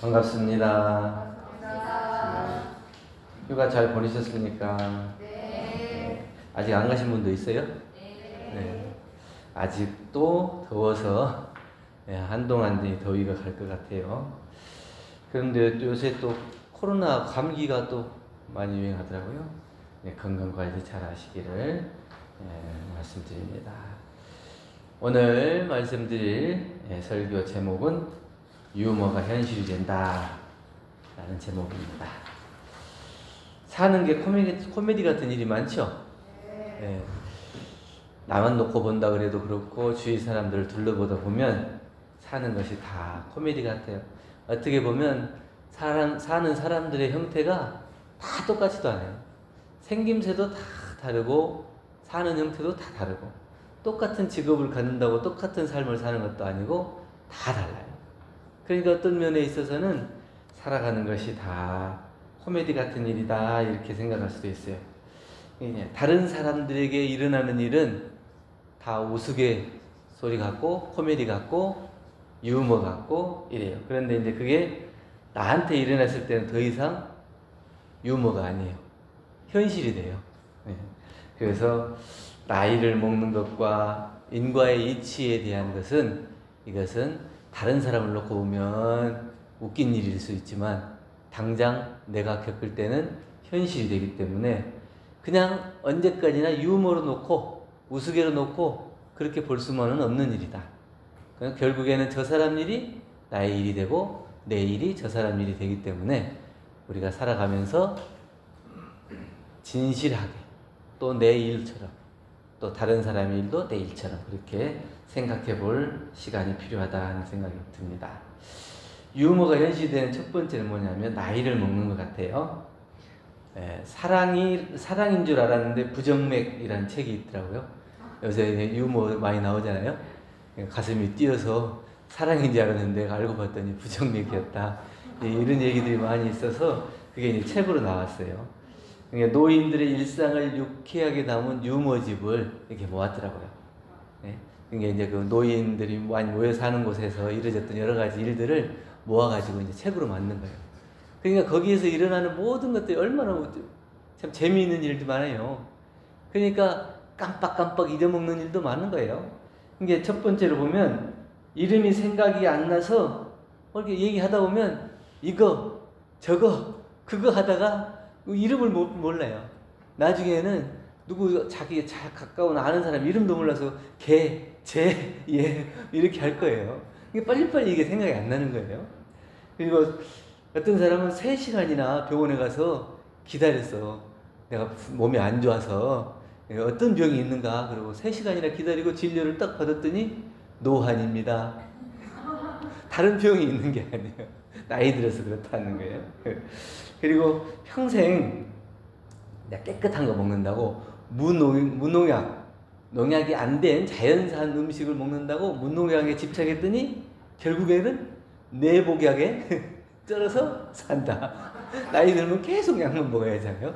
반갑습니다. 휴가 잘 보내셨습니까? 네. 아직 안 가신 분도 있어요? 네. 아직도 더워서 한동안 더위가 갈 것 같아요. 그런데 요새 또 코로나 감기가 또 많이 유행하더라고요. 네, 건강관리 잘 하시기를 말씀드립니다. 오늘 말씀드릴 설교 제목은 유머가 현실이 된다 라는 제목입니다. 사는 게 코미디 같은 일이 많죠? 네. 나만 놓고 본다 그래도 그렇고 주위 사람들을 둘러보다 보면 사는 것이 다 코미디 같아요. 어떻게 보면 사는 사람들의 형태가 다 똑같지도 않아요. 생김새도 다 다르고 사는 형태도 다 다르고 똑같은 직업을 갖는다고 똑같은 삶을 사는 것도 아니고 다 달라요. 그러니까 어떤 면에 있어서는 살아가는 것이 다 코미디 같은 일이다 이렇게 생각할 수도 있어요. 다른 사람들에게 일어나는 일은 다 우스갯소리 같고 코미디 같고 유머 같고 이래요. 그런데 이제 그게 나한테 일어났을 때는 더 이상 유머가 아니에요. 현실이 돼요. 그래서 나이를 먹는 것과 인과의 이치에 대한 것은 이것은 다른 사람을 놓고 보면 웃긴 일일 수 있지만 당장 내가 겪을 때는 현실이 되기 때문에 그냥 언제까지나 유머로 놓고 우스개로 놓고 그렇게 볼 수만은 없는 일이다. 결국에는 저 사람 일이 나의 일이 되고 내 일이 저 사람 일이 되기 때문에 우리가 살아가면서 진실하게 또 내 일처럼 또 다른 사람의 일도 내 일처럼 그렇게 생각해 볼 시간이 필요하다는 생각이 듭니다. 유머가 현실되는 첫 번째는 뭐냐면 나이를 먹는 것 같아요. 사랑인 줄 알았는데 부정맥이라는 책이 있더라고요. 요새 유머 많이 나오잖아요. 가슴이 뛰어서 사랑인 줄 알았는데 알고 봤더니 부정맥이었다. 이런 얘기들이 많이 있어서 그게 이제 책으로 나왔어요. 그러니까 노인들의 일상을 유쾌하게 담은 유머집을 이렇게 모았더라고요. 그러니까 이제 그 노인들이 많이 모여 사는 곳에서 이루어졌던 여러 가지 일들을 모아가지고 이제 책으로 만든 거예요. 그러니까 거기에서 일어나는 모든 것들이 얼마나 참 재미있는 일도 많아요. 그러니까 깜빡깜빡 잊어먹는 일도 많은 거예요. 이게 첫 번째로 보면 이름이 생각이 안 나서 이렇게 얘기하다 보면 이거 저거 그거 하다가 이름을 몰라요. 나중에는 누구 자기 잘 가까운 아는 사람 이름도 몰라서 걔, 쟤, 얘 이렇게 할 거예요. 이게 빨리빨리 이게 생각이 안 나는 거예요. 그리고 어떤 사람은 3시간이나 병원에 가서 기다렸어. 내가 몸이 안 좋아서 어떤 병이 있는가 그러고 3시간이나 기다리고 진료를 딱 받았더니 노환입니다. 다른 병이 있는 게 아니에요. 나이 들어서 그렇다는 거예요. 그리고 평생 깨끗한 거 먹는다고 무농약, 농약이 안 된 자연산 음식을 먹는다고 무농약에 집착했더니 결국에는 내복약에 쩔어서 산다. 나이 들면 계속 약만 먹어야 하잖아요.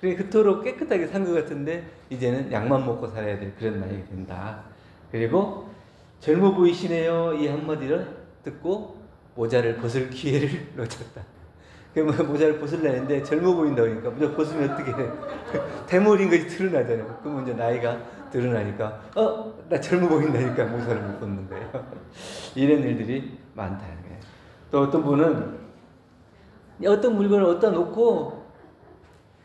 그러니까 그토록 깨끗하게 산 것 같은데 이제는 약만 먹고 살아야 될 그런 나이가 된다. 그리고 젊어 보이시네요 이 한마디를 듣고 모자를 벗을 기회를 놓쳤다. 모자를 벗으려는데 젊어 보인다고 하니까 모자 벗으면 어떻게 해? 대머리인 것이 드러나잖아요. 그러면 이제 나이가 드러나니까 나 젊어 보인다니까 모자를 못 벗는 거예요. 이런 일들이 많다는 거예요. 또 어떤 분은 어떤 물건을 어디다 놓고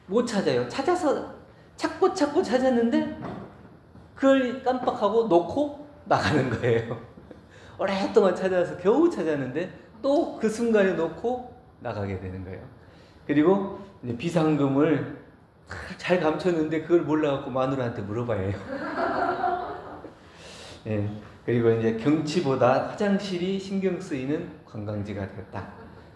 못 찾아요. 찾아서 찾고 찾았는데 그걸 깜빡하고 놓고 나가는 거예요. 오랫동안 찾아서 겨우 찾았는데 또 그 순간에 놓고 나가게 되는 거예요. 그리고 이제 비상금을 잘 감췄는데 그걸 몰라갖고 마누라한테 물어봐야 해요. 그리고 이제 경치보다 화장실이 신경 쓰이는 관광지가 되었다.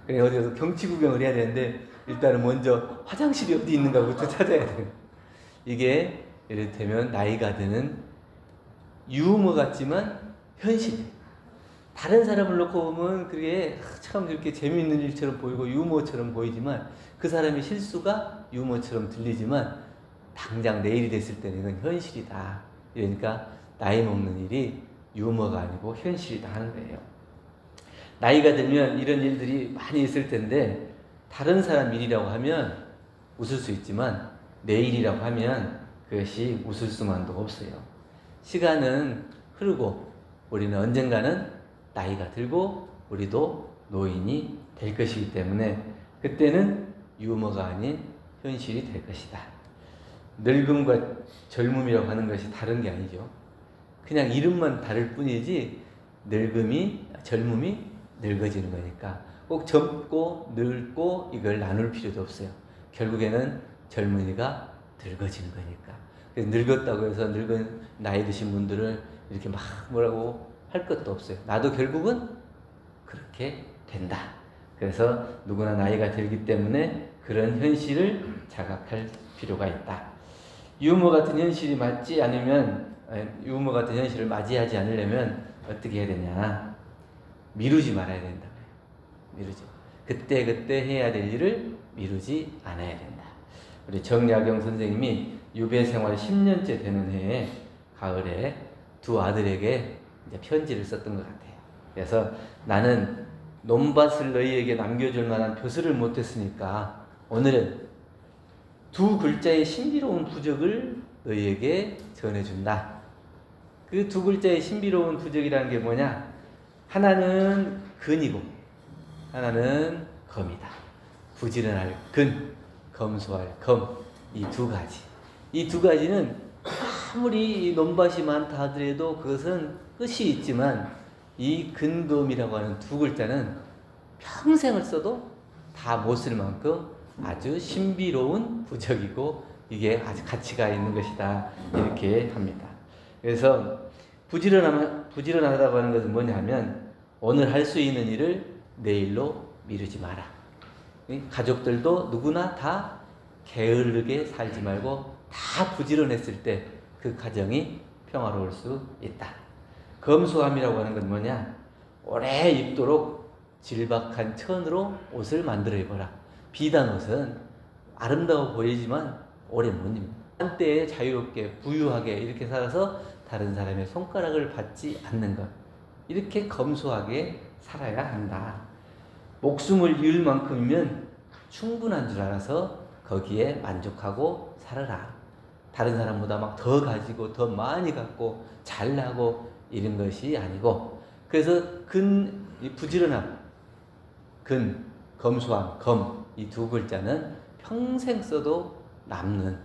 그래 어디 가서 경치 구경을 해야 되는데 일단은 먼저 화장실이 어디 있는가부터 찾아야 돼요. 이게 이를테면 나이가 드는 유머 같지만 현실이에요. 다른 사람을 놓고 보면 그게 참 그렇게 재미있는 일처럼 보이고 유머처럼 보이지만 그 사람의 실수가 유머처럼 들리지만 당장 내일이 됐을 때는 이건 현실이다. 그러니까 나이 먹는 일이 유머가 아니고 현실이다 하는 거예요. 나이가 들면 이런 일들이 많이 있을 텐데 다른 사람 일이라고 하면 웃을 수 있지만 내 일이라고 하면 그것이 웃을 수만도 없어요. 시간은 흐르고 우리는 언젠가는 나이가 들고 우리도 노인이 될 것이기 때문에 그때는 유머가 아닌 현실이 될 것이다. 늙음과 젊음이라고 하는 것이 다른 게 아니죠. 그냥 이름만 다를 뿐이지 젊음이 늙어지는 거니까 꼭 젊고 늙고 이걸 나눌 필요도 없어요. 결국에는 젊은이가 늙어지는 거니까. 그래서 늙었다고 해서 늙은 나이 드신 분들을 이렇게 막 뭐라고 할 것도 없어요. 나도 결국은 그렇게 된다. 그래서 누구나 나이가 들기 때문에 그런 현실을 자각할 필요가 있다. 유머 같은 현실이 맞지 않으면 유머 같은 현실을 맞이하지 않으려면 어떻게 해야 되냐? 미루지 말아야 된다. 미루지. 그때 해야 될 일을 미루지 않아야 된다. 우리 정약용 선생님이 유배 생활 10년째 되는 해에 가을에 두 아들에게 이제 편지를 썼던 것 같아요. 그래서 나는 논밭을 너희에게 남겨줄 만한 벼슬을 못했으니까 오늘은 두 글자의 신비로운 부적을 너희에게 전해준다. 그 두 글자의 신비로운 부적이라는 게 뭐냐? 하나는 근이고 하나는 검이다. 부지런할 근, 검소할 검. 이 두 가지. 이 두 가지는 아무리 논밭이 많다 하더라도 그것은 끝이 있지만 이 근검이라고 하는 두 글자는 평생을 써도 다 못 쓸 만큼 아주 신비로운 부적이고 이게 아주 가치가 있는 것이다. 이렇게 합니다. 그래서 부지런하다고 하는 것은 뭐냐면 오늘 할 수 있는 일을 내일로 미루지 마라. 가족들도 누구나 다 게으르게 살지 말고 다 부지런했을 때 그 가정이 평화로울 수 있다. 검소함이라고 하는 건 뭐냐? 오래 입도록 질박한 천으로 옷을 만들어 입어라. 비단 옷은 아름다워 보이지만 오래 못 입니다. 한때에 자유롭게 부유하게 이렇게 살아서 다른 사람의 손가락을 받지 않는 것. 이렇게 검소하게 살아야 한다. 목숨을 잃을 만큼이면 충분한 줄 알아서 거기에 만족하고 살아라. 다른 사람보다 막 더 가지고 더 많이 갖고 잘나고 이런 것이 아니고 그래서 부지런함, 검소함, 검 이 두 글자는 평생 써도 남는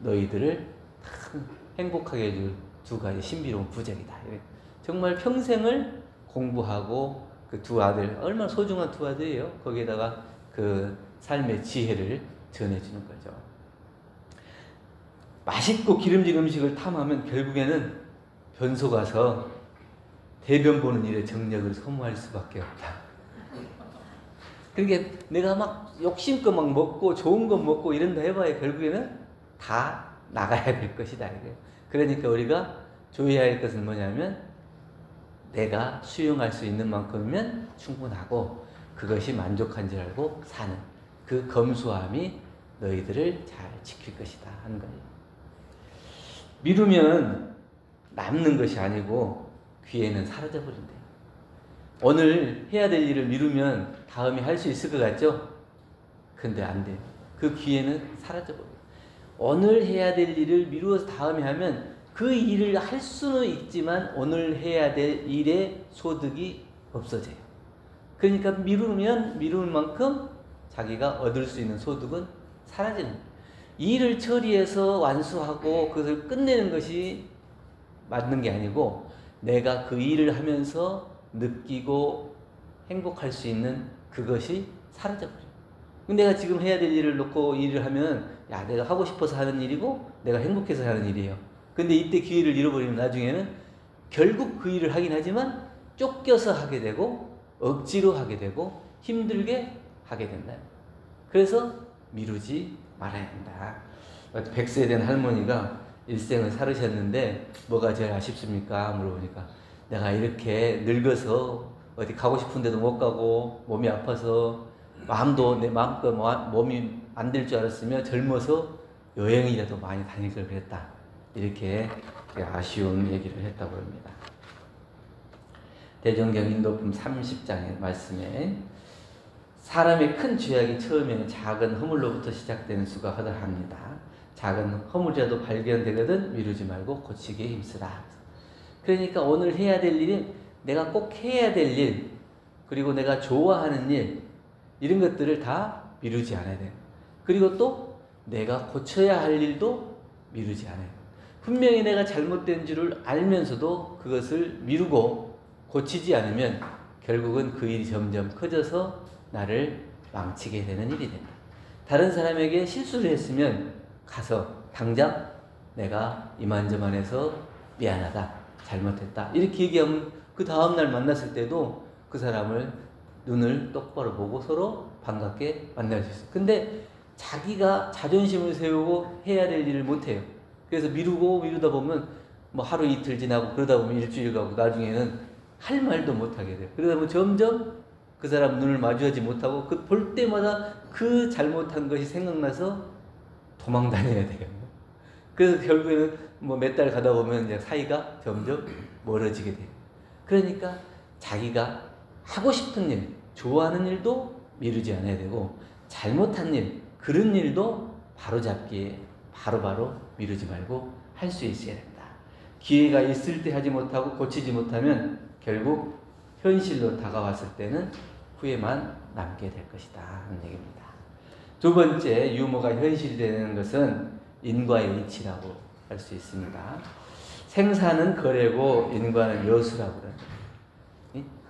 너희들을 참 행복하게 해줄 두 가지 신비로운 부적이다. 정말 평생을 공부하고 그 두 아들 얼마나 소중한 두 아들이에요. 거기에다가 그 삶의 지혜를 전해주는 거죠. 맛있고 기름진 음식을 탐하면 결국에는 변소 가서 대변 보는 일에 정력을 소모할 수밖에 없다. 그러니까 내가 막 욕심껏 막 먹고 좋은 거 먹고 이런다 해봐야 결국에는 다 나가야 될 것이다. 그러니까 우리가 조해야 할 것은 뭐냐면 내가 수용할 수 있는 만큼이면 충분하고 그것이 만족한 줄 알고 사는 그 검소함이 너희들을 잘 지킬 것이다 하는 거예요. 미루면 남는 것이 아니고 기회는 사라져버린대요. 오늘 해야 될 일을 미루면 다음에 할 수 있을 것 같죠? 근데 안 돼요. 그 기회는 사라져버려요. 오늘 해야 될 일을 미루어서 다음에 하면 그 일을 할 수는 있지만 오늘 해야 될 일의 소득이 없어져요. 그러니까 미루는 만큼 자기가 얻을 수 있는 소득은 사라지는 거예요. 일을 처리해서 완수하고 그것을 끝내는 것이 맞는 게 아니고 내가 그 일을 하면서 느끼고 행복할 수 있는 그것이 사라져버려요. 내가 지금 해야 될 일을 놓고 일을 하면 야 내가 하고 싶어서 하는 일이고 내가 행복해서 하는 일이에요. 근데 이때 기회를 잃어버리면 나중에는 결국 그 일을 하긴 하지만 쫓겨서 하게 되고 억지로 하게 되고 힘들게 하게 된다. 그래서 미루지 말아야 한다. 100세 된 할머니가 일생을 살으셨는데 뭐가 제일 아쉽습니까? 물어보니까 내가 이렇게 늙어서 어디 가고 싶은 데도 못 가고 몸이 아파서 마음도 내 마음껏 몸이 안 될 줄 알았으면 젊어서 여행이라도 많이 다닐 걸 그랬다. 이렇게 아쉬운 얘기를 했다고 합니다. 대종경 인도품 30장의 말씀에 사람의 큰 죄악이 처음에는 작은 허물로부터 시작되는 수가 허다합니다. 작은 허물이라도 발견되거든 미루지 말고 고치기에 힘쓰라. 그러니까 오늘 해야 될 일이 내가 꼭 해야 될 일, 그리고 내가 좋아하는 일, 이런 것들을 다 미루지 않아야 돼요. 그리고 또 내가 고쳐야 할 일도 미루지 않아요. 분명히 내가 잘못된 줄을 알면서도 그것을 미루고 고치지 않으면 결국은 그 일이 점점 커져서 나를 망치게 되는 일이 된다. 다른 사람에게 실수를 했으면 가서 당장 내가 이만저만해서 미안하다, 잘못했다 이렇게 얘기하면 그 다음날 만났을 때도 그 사람을 눈을 똑바로 보고 서로 반갑게 만날 수 있어요. 근데 자기가 자존심을 세우고 해야 될 일을 못해요. 그래서 미루다 보면 뭐 하루 이틀 지나고 그러다 보면 일주일 가고 나중에는 할 말도 못하게 돼요. 그러다 보면 점점 그 사람 눈을 마주하지 못하고 그 볼 때마다 그 잘못한 것이 생각나서 도망 다녀야 돼요. 그래서 결국에는 뭐 몇 달 가다 보면 이제 사이가 점점 멀어지게 돼요. 그러니까 자기가 하고 싶은 일, 좋아하는 일도 미루지 않아야 되고 잘못한 일, 그런 일도 바로잡기에 바로바로 미루지 말고 할 수 있어야 된다. 기회가 있을 때 하지 못하고 고치지 못하면 결국 현실로 다가왔을 때는 후회만 남게 될 것이다 하는 얘기입니다. 두 번째, 유머가 현실되는 것은 인과의 이치라고 할 수 있습니다. 생사는 거래고 인과는 여수라고 그래요.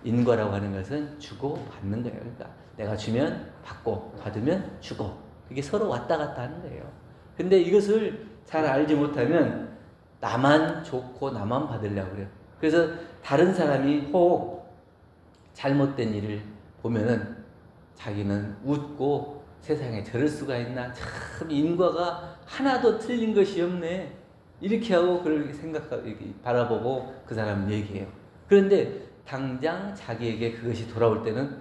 인과라고 하는 것은 주고 받는 거예요. 그러니까 내가 주면 받고 받으면 주고, 그게 서로 왔다 갔다 하는 거예요. 근데 이것을 잘 알지 못하면 나만 좋고 나만 받으려고 그래요. 그래서 다른 사람이 혹 잘못된 일을 보면은 자기는 웃고 세상에 저럴 수가 있나, 참 인과가 하나도 틀린 것이 없네, 이렇게 하고 그렇게 생각하고 이렇게 바라보고 그 사람은 얘기해요. 그런데 당장 자기에게 그것이 돌아올 때는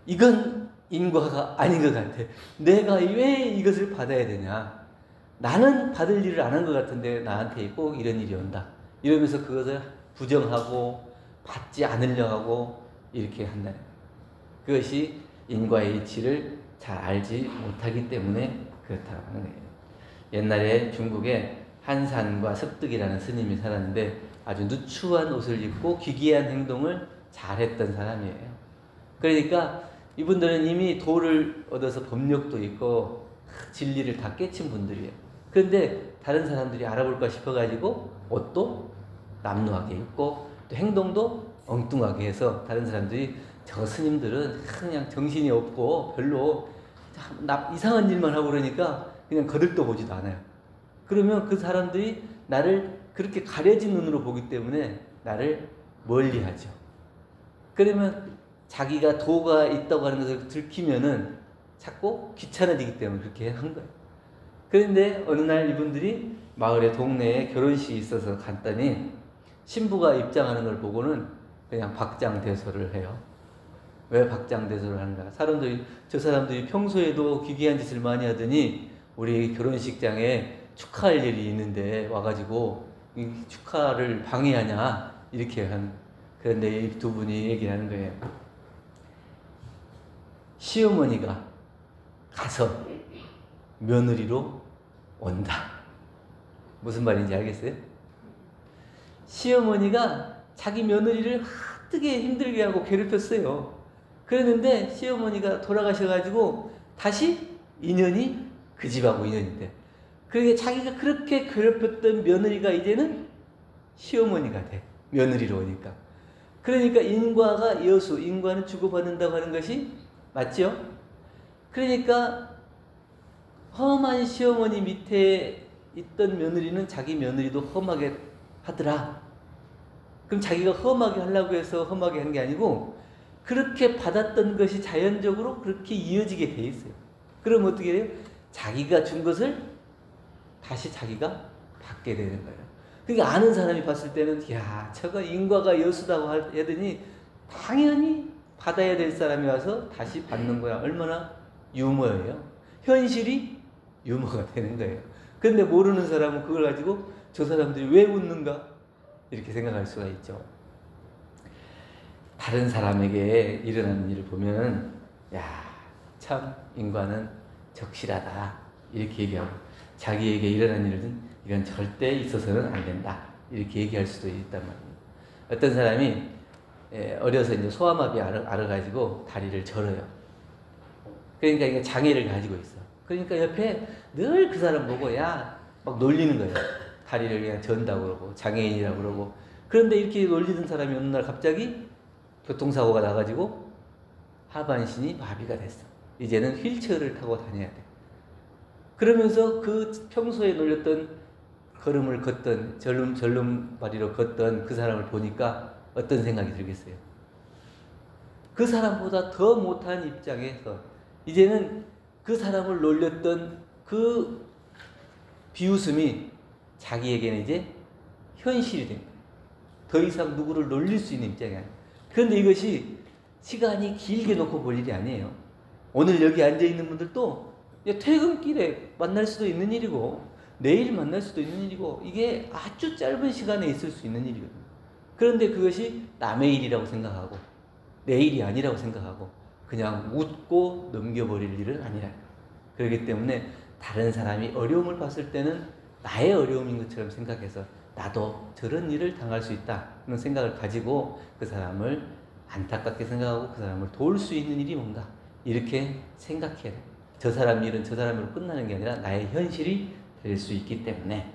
이건 인과가 아닌 것 같아. 내가 왜 이것을 받아야 되냐. 나는 받을 일을 안 한 것 같은데 나한테 꼭 이런 일이 온다. 이러면서 그것을 부정하고 받지 않으려 하고 이렇게 한다는 거예요. 그것이 인과의 이치를 잘 알지 못하기 때문에 그렇다고 하는 거예요. 옛날에 중국에 한산과 섭득이라는 스님이 살았는데 아주 누추한 옷을 입고 기괴한 행동을 잘했던 사람이에요. 그러니까 이분들은 이미 도를 얻어서 법력도 있고 진리를 다 깨친 분들이에요. 그런데 다른 사람들이 알아볼까 싶어가지고 옷도 남루하게 입고 또 행동도 엉뚱하게 해서 다른 사람들이 저 스님들은 그냥 정신이 없고 별로 이상한 일만 하고 그러니까 그냥 거들떠 보지도 않아요. 그러면 그 사람들이 나를 그렇게 가려진 눈으로 보기 때문에 나를 멀리하죠. 그러면 자기가 도가 있다고 하는 것을 들키면은 자꾸 귀찮아지기 때문에 그렇게 한 거예요. 그런데 어느 날 이분들이 마을에 동네에 결혼식이 있어서 갔더니 신부가 입장하는 걸 보고는 그냥 박장대소를 해요. 왜 박장대소를 하는가? 저 사람들이 평소에도 기괴한 짓을 많이 하더니 우리 결혼식장에 축하할 일이 있는데 와가지고 이 축하를 방해하냐, 이렇게 그런데 이 두 분이 얘기를 하는 거예요. 시어머니가 가서 며느리로 온다. 무슨 말인지 알겠어요? 시어머니가 자기 며느리를 되게 힘들게 하고 괴롭혔어요. 그랬는데 시어머니가 돌아가셔가지고 다시 인연이 그 집하고 인연이 돼. 그러니까 자기가 그렇게 괴롭혔던 며느리가 이제는 시어머니가 돼. 며느리로 오니까. 그러니까 인과가 여수, 인과는 주고받는다고 하는 것이 맞죠? 그러니까 험한 시어머니 밑에 있던 며느리는 자기 며느리도 험하게 하더라. 그럼 자기가 험하게 하려고 해서 험하게 한 게 아니고 그렇게 받았던 것이 자연적으로 그렇게 이어지게 돼 있어요. 그럼 어떻게 돼요? 자기가 준 것을 다시 자기가 받게 되는 거예요. 그러니까 아는 사람이 봤을 때는 야, 저거 인과가 여수다고 하더니 당연히 받아야 될 사람이 와서 다시 받는 거야. 얼마나 유머예요. 현실이 유머가 되는 거예요. 그런데 모르는 사람은 그걸 가지고 저 사람들이 왜 웃는가? 이렇게 생각할 수가 있죠. 다른 사람에게 일어나는 일을 보면 야, 참 인간은 적실하다 이렇게 얘기하고, 자기에게 일어난 일은 이건 절대 있어서는 안 된다 이렇게 얘기할 수도 있단 말이에요. 어떤 사람이 어려서 이제 소아마비 알아가지고 다리를 절어요. 그러니까 이게 장애를 가지고 있어. 그러니까 옆에 늘 그 사람 보고 야 막 놀리는 거예요. 다리를 그냥 전다고 그러고 장애인이라고 그러고. 그런데 이렇게 놀리던 사람이 어느 날 갑자기 교통사고가 나가지고 하반신이 마비가 됐어. 이제는 휠체어를 타고 다녀야 돼. 그러면서 그 평소에 놀렸던 걸음을 걷던 절름발이로 걷던 그 사람을 보니까 어떤 생각이 들겠어요? 그 사람보다 더 못한 입장에서 이제는 그 사람을 놀렸던 그 비웃음이 자기에게는 이제 현실이 된 거예요. 더 이상 누구를 놀릴 수 있는 입장이 아니에요. 그런데 이것이 시간이 길게 놓고 볼 일이 아니에요. 오늘 여기 앉아있는 분들도 퇴근길에 만날 수도 있는 일이고 내일 만날 수도 있는 일이고 이게 아주 짧은 시간에 있을 수 있는 일이거든요. 그런데 그것이 남의 일이라고 생각하고 내 일이 아니라고 생각하고 그냥 웃고 넘겨버릴 일은 아니라. 그렇기 때문에 다른 사람이 어려움을 봤을 때는 나의 어려움인 것처럼 생각해서 나도 저런 일을 당할 수 있다 그런 생각을 가지고 그 사람을 안타깝게 생각하고 그 사람을 도울 수 있는 일이 뭔가 이렇게 생각해야 돼. 저 사람 일은 저 사람으로 끝나는 게 아니라 나의 현실이 될 수 있기 때문에.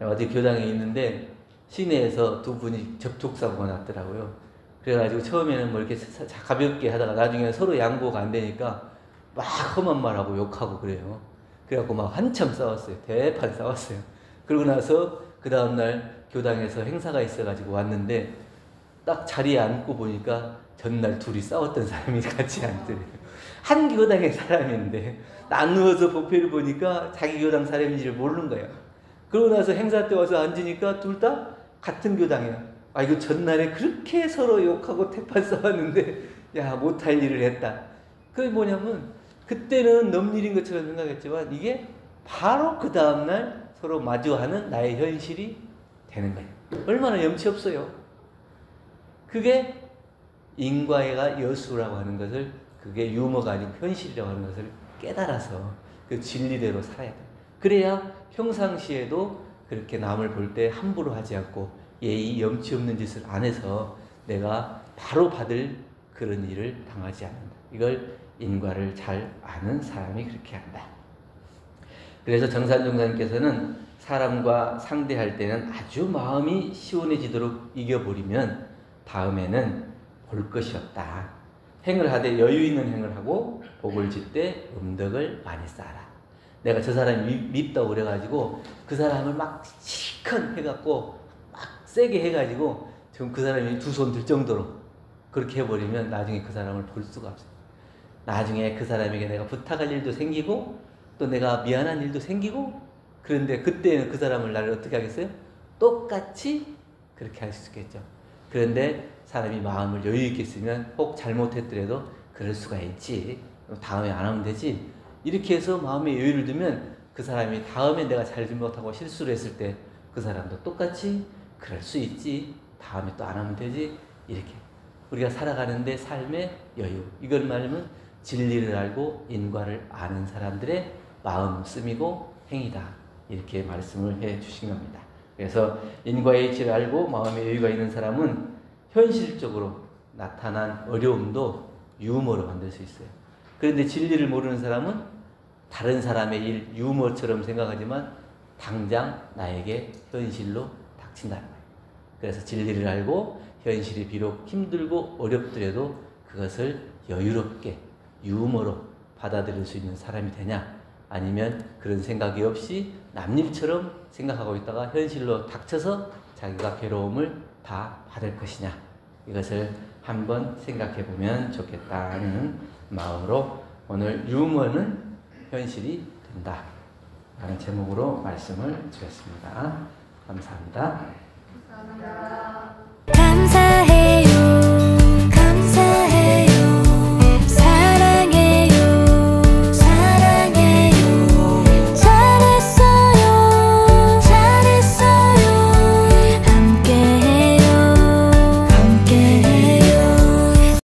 어디 교당에 있는데 시내에서 두 분이 접촉사고가 났더라고요. 그래가지고 처음에는 뭐 이렇게 가볍게 하다가 나중에 서로 양보가 안 되니까 막 험한 말하고 욕하고 그래요. 그래갖고 막 한참 싸웠어요. 대판 싸웠어요. 그러고 나서 그 다음날 교당에서 행사가 있어가지고 왔는데 딱 자리에 앉고 보니까 전날 둘이 싸웠던 사람이 같이 앉더래요. 한 교당의 사람인데 나누어서 보표를 보니까 자기 교당 사람인지를 모르는 거예요. 그러고 나서 행사 때 와서 앉으니까 둘 다 같은 교당이야. 아, 이거 전날에 그렇게 서로 욕하고 태판 싸웠는데 야, 못할 일을 했다. 그게 뭐냐면 그때는 넘일인 것처럼 생각했지만 이게 바로 그 다음날 서로 마주하는 나의 현실이 되는 거예요. 얼마나 염치 없어요. 그게 인과가 여수라고 하는 것을, 그게 유머가 아닌 현실이라고 하는 것을 깨달아서 그 진리대로 살아야 돼요. 그래야 평상시에도 그렇게 남을 볼 때 함부로 하지 않고 예의 염치 없는 짓을 안 해서 내가 바로 받을 그런 일을 당하지 않는다. 이걸 인과를 잘 아는 사람이 그렇게 한다. 그래서 정산종사님께서는 사람과 상대할 때는 아주 마음이 시원해지도록 이겨버리면 다음에는 볼 것이 없다. 행을 하되 여유 있는 행을 하고 복을 짓되 음덕을 많이 쌓아라. 내가 저 사람이 밉다고 그래가지고 그 사람을 막 시큰 해갖고 막 세게 해가지고 지금 그 사람이 두 손 들 정도로 그렇게 해버리면 나중에 그 사람을 볼 수가 없어요. 나중에 그 사람에게 내가 부탁할 일도 생기고 또 내가 미안한 일도 생기고, 그런데 그때는 그 사람을 나를 어떻게 하겠어요? 똑같이 그렇게 할 수 있겠죠. 그런데 사람이 마음을 여유 있게 쓰면 혹 잘못했더라도 그럴 수가 있지, 다음에 안 하면 되지, 이렇게 해서 마음에 여유를 두면 그 사람이 다음에 내가 잘못하고 실수를 했을 때 그 사람도 똑같이 그럴 수 있지, 다음에 또 안 하면 되지, 이렇게 우리가 살아가는데 삶의 여유, 이걸 말하면 진리를 알고 인과를 아는 사람들의 마음씀이고 행위다, 이렇게 말씀을 해 주신 겁니다. 그래서 인과의 이치를 알고 마음의 여유가 있는 사람은 현실적으로 나타난 어려움도 유머로 만들 수 있어요. 그런데 진리를 모르는 사람은 다른 사람의 일 유머처럼 생각하지만 당장 나에게 현실로 닥친다는 거예요. 그래서 진리를 알고 현실이 비록 힘들고 어렵더라도 그것을 여유롭게 유머로 받아들일 수 있는 사람이 되냐, 아니면 그런 생각이 없이 남일처럼 생각하고 있다가 현실로 닥쳐서 자기가 괴로움을 다 받을 것이냐, 이것을 한번 생각해 보면 좋겠다는 마음으로 오늘 유머는 현실이 된다 라는 제목으로 말씀을 드렸습니다. 감사합니다. 감사합니다.